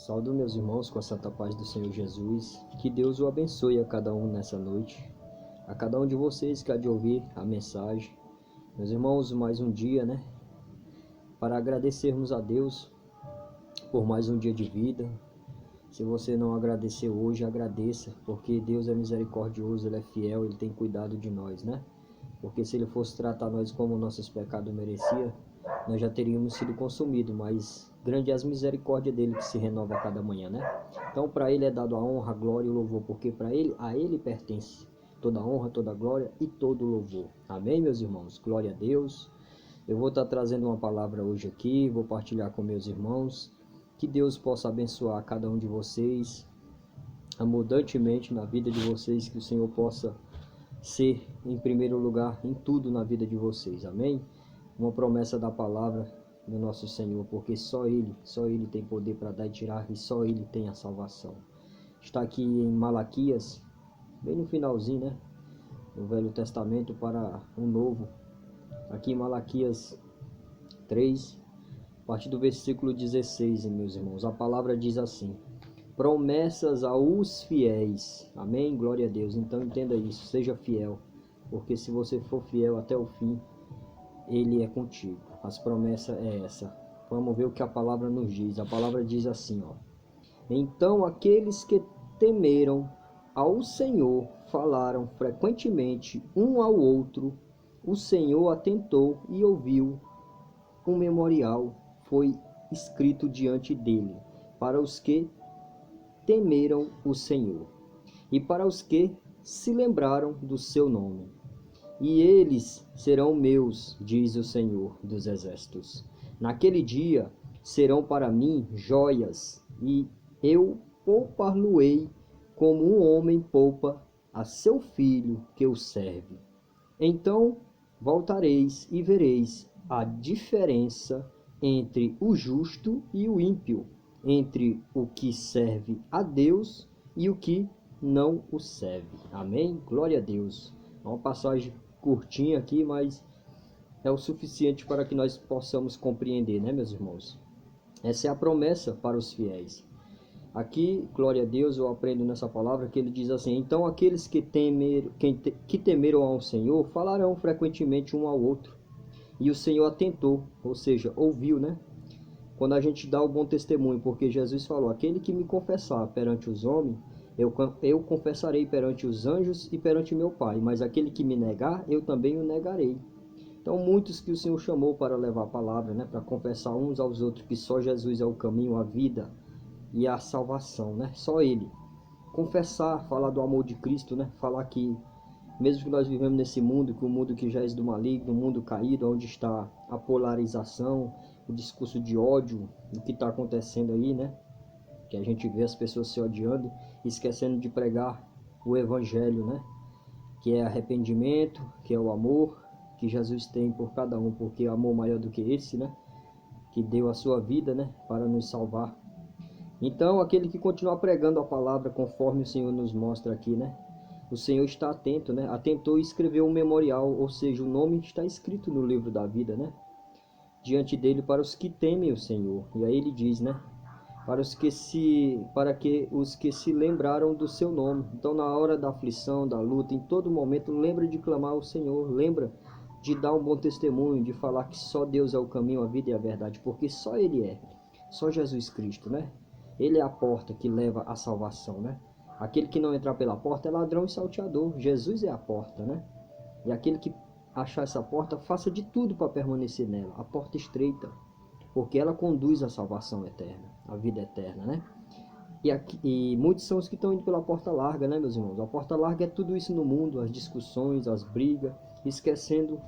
Saúdo meus irmãos com a santa paz do Senhor Jesus. Que Deus o abençoe a cada um nessa noite. A cada um de vocês que há de ouvir a mensagem. Meus irmãos, mais um dia, para agradecermos a Deus por mais um dia de vida. Se você não agradeceu hoje, agradeça, porque Deus é misericordioso, Ele é fiel, Ele tem cuidado de nós, Porque se Ele fosse tratar nós como nossos pecados merecia, nós já teríamos sido consumidos, mas grande é a misericórdia dele que se renova a cada manhã, Então para ele é dado a honra, a glória e o louvor, porque a ele pertence toda a honra, toda a glória e todo o louvor. Amém, meus irmãos? Glória a Deus. Eu vou estar trazendo uma palavra hoje aqui, vou partilhar com meus irmãos. Que Deus possa abençoar cada um de vocês, abundantemente na vida de vocês, que o Senhor possa ser em primeiro lugar em tudo na vida de vocês. Amém? Uma promessa da palavra do nosso Senhor, porque só Ele tem poder para dar e tirar, e só Ele tem a salvação. Está aqui em Malaquias, bem no finalzinho, no Velho Testamento para o Novo. Aqui em Malaquias 3, a partir do versículo 16, meus irmãos, a palavra diz assim: promessas aos fiéis. Amém? Glória a Deus. Então entenda isso, seja fiel, porque se você for fiel até o fim, Ele é contigo. As promessas é essa. Vamos ver o que a palavra nos diz. A palavra diz assim, Então aqueles que temeram ao Senhor falaram frequentemente um ao outro. O Senhor atentou e ouviu. Um memorial foi escrito diante dele para os que temeram o Senhor e para os que se lembraram do seu nome. E eles serão meus, diz o Senhor dos Exércitos. Naquele dia serão para mim joias, e eu poupar-lo-ei como um homem poupa a seu filho que o serve. Então voltareis e vereis a diferença entre o justo e o ímpio, entre o que serve a Deus e o que não o serve. Amém? Glória a Deus. Uma passagem curtinha aqui, mas é o suficiente para que nós possamos compreender, meus irmãos? Essa é a promessa para os fiéis. Aqui, glória a Deus, eu aprendo nessa palavra que ele diz assim: então aqueles que temeram ao Senhor falarão frequentemente um ao outro. E o Senhor atentou, ou seja, ouviu, Quando a gente dá o bom testemunho, porque Jesus falou: aquele que me confessar perante os homens, eu confessarei perante os anjos e perante meu Pai, mas aquele que me negar, eu também o negarei. Então muitos que o Senhor chamou para levar a palavra, para confessar uns aos outros que só Jesus é o caminho, a vida e a salvação, Só Ele. Confessar, falar do amor de Cristo, Falar que mesmo que nós vivemos nesse mundo, que o mundo que já é do maligno, um mundo caído, onde está a polarização, o discurso de ódio, o que está acontecendo aí, Que a gente vê as pessoas se odiando, esquecendo de pregar o evangelho, Que é arrependimento, que é o amor que Jesus tem por cada um, porque amor maior do que esse, Que deu a sua vida, para nos salvar. Então, aquele que continuar pregando a palavra conforme o Senhor nos mostra aqui, O Senhor está atento, Atentou e escreveu um memorial, ou seja, o nome está escrito no livro da vida, Diante dele para os que temem o Senhor. E aí ele diz, para que os que se lembraram do seu nome. Então, na hora da aflição, da luta, em todo momento, lembra de clamar ao Senhor, lembra de dar um bom testemunho, de falar que só Deus é o caminho, a vida e a verdade, porque só Ele é, só Jesus Cristo, Ele é a porta que leva à salvação, Aquele que não entrar pela porta é ladrão e salteador. Jesus é a porta, E aquele que achar essa porta, faça de tudo para permanecer nela. A porta estreita, porque ela conduz à salvação eterna, à vida eterna, E muitos são os que estão indo pela porta larga, meus irmãos? A porta larga é tudo isso no mundo, as discussões, as brigas, esquecendo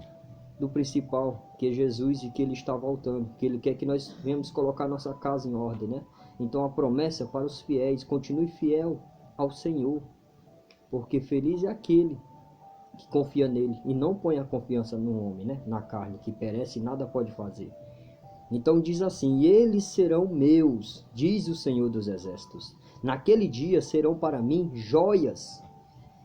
do principal, que é Jesus e que Ele está voltando, que Ele quer que nós venhamos colocar nossa casa em ordem, Então a promessa para os fiéis: continue fiel ao Senhor, porque feliz é aquele que confia nele e não põe a confiança no homem, na carne, que perece e nada pode fazer. Então diz assim: e eles serão meus, diz o Senhor dos Exércitos. Naquele dia serão para mim joias,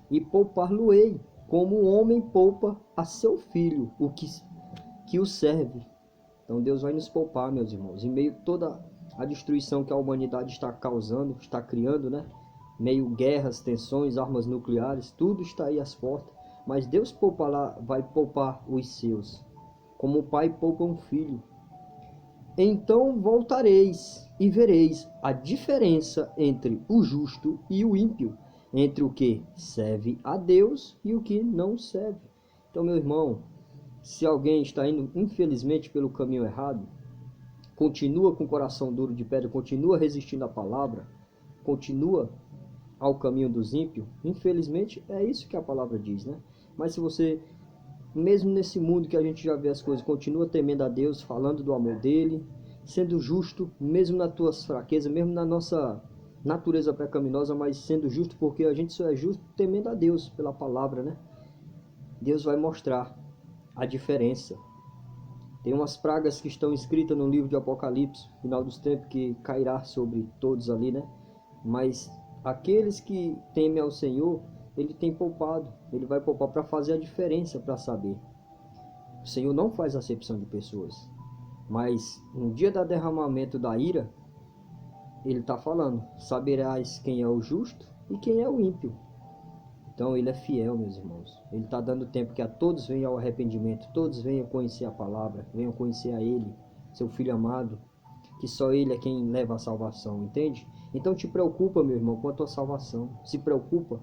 e poupar-lo-ei, como o homem poupa a seu filho, o que o serve. Então Deus vai nos poupar, meus irmãos, em meio a toda a destruição que a humanidade está causando, está criando, né? Meio guerras, tensões, armas nucleares, tudo está aí às portas. Mas Deus vai poupar os seus, como o pai poupa um filho. Então voltareis e vereis a diferença entre o justo e o ímpio, entre o que serve a Deus e o que não serve. Então, meu irmão, se alguém está indo, infelizmente, pelo caminho errado, continua com o coração duro de pedra, continua resistindo à palavra, continua ao caminho dos ímpios, infelizmente é isso que a palavra diz, né? Mas se você, mesmo nesse mundo que a gente já vê as coisas, continua temendo a Deus, falando do amor dele, sendo justo, mesmo nas tuas fraquezas, mesmo na nossa natureza pecaminosa, mas sendo justo, porque a gente só é justo temendo a Deus pela palavra, né? Deus vai mostrar a diferença. Tem umas pragas que estão escritas no livro de Apocalipse, final dos tempos, que cairá sobre todos ali, né? Mas aqueles que temem ao Senhor, ele tem poupado, ele vai poupar para fazer a diferença, para saber. O Senhor não faz acepção de pessoas, mas no dia do derramamento da ira, ele está falando, saberás quem é o justo e quem é o ímpio. Então ele é fiel, meus irmãos. Ele está dando tempo que a todos venham ao arrependimento, todos venham conhecer a palavra, venham conhecer a Ele, seu Filho amado, que só Ele é quem leva a salvação, entende? Então te preocupa, meu irmão, com a tua salvação. Se preocupa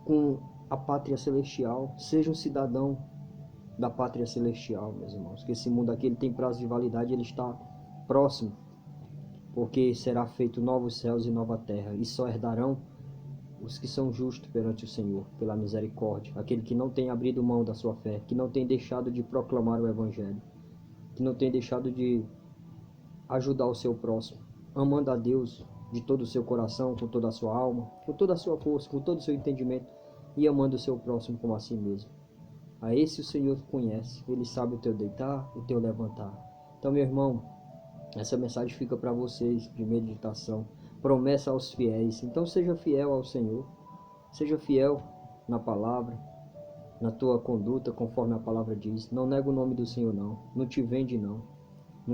com a pátria celestial. Seja um cidadão da pátria celestial, meus irmãos. Que esse mundo aqui ele tem prazo de validade, ele está próximo. Porque será feito novos céus e nova terra, e só herdarão os que são justos perante o Senhor, pela misericórdia, aquele que não tem abrido mão da sua fé, que não tem deixado de proclamar o Evangelho, que não tem deixado de ajudar o seu próximo, amando a Deus de todo o seu coração, com toda a sua alma, com toda a sua força, com todo o seu entendimento, e amando o seu próximo como a si mesmo. A esse o Senhor conhece, Ele sabe o teu deitar, o teu levantar. Então, meu irmão, essa mensagem fica para vocês de meditação, promessa aos fiéis. Então seja fiel ao Senhor, seja fiel na palavra, na tua conduta, conforme a palavra diz. Não nega o nome do Senhor, não te vende, não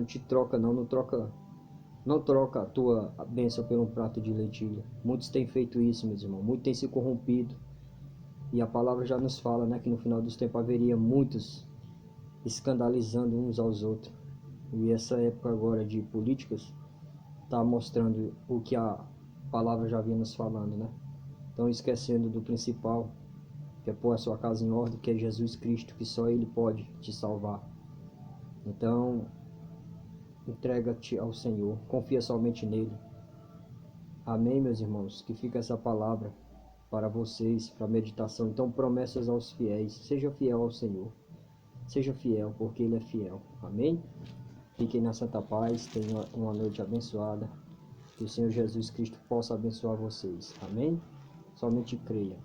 te troca, não troca a tua bênção por um prato de lentilha. Muitos têm feito isso, meus irmãos, muitos têm se corrompido, e a palavra já nos fala, né, que no final dos tempos haveria muitos escandalizando uns aos outros. E essa época agora de políticas está mostrando o que a palavra já vinha nos falando, né? Então esquecendo do principal, que é pôr a sua casa em ordem, que é Jesus Cristo, que só Ele pode te salvar. Então, entrega-te ao Senhor, confia somente nele. Amém, meus irmãos? Que fica essa palavra para vocês, para meditação. Então, promessas aos fiéis. Seja fiel ao Senhor. Seja fiel, porque Ele é fiel. Amém? Fiquem na santa paz, tenham uma noite abençoada. Que o Senhor Jesus Cristo possa abençoar vocês. Amém? Somente creia.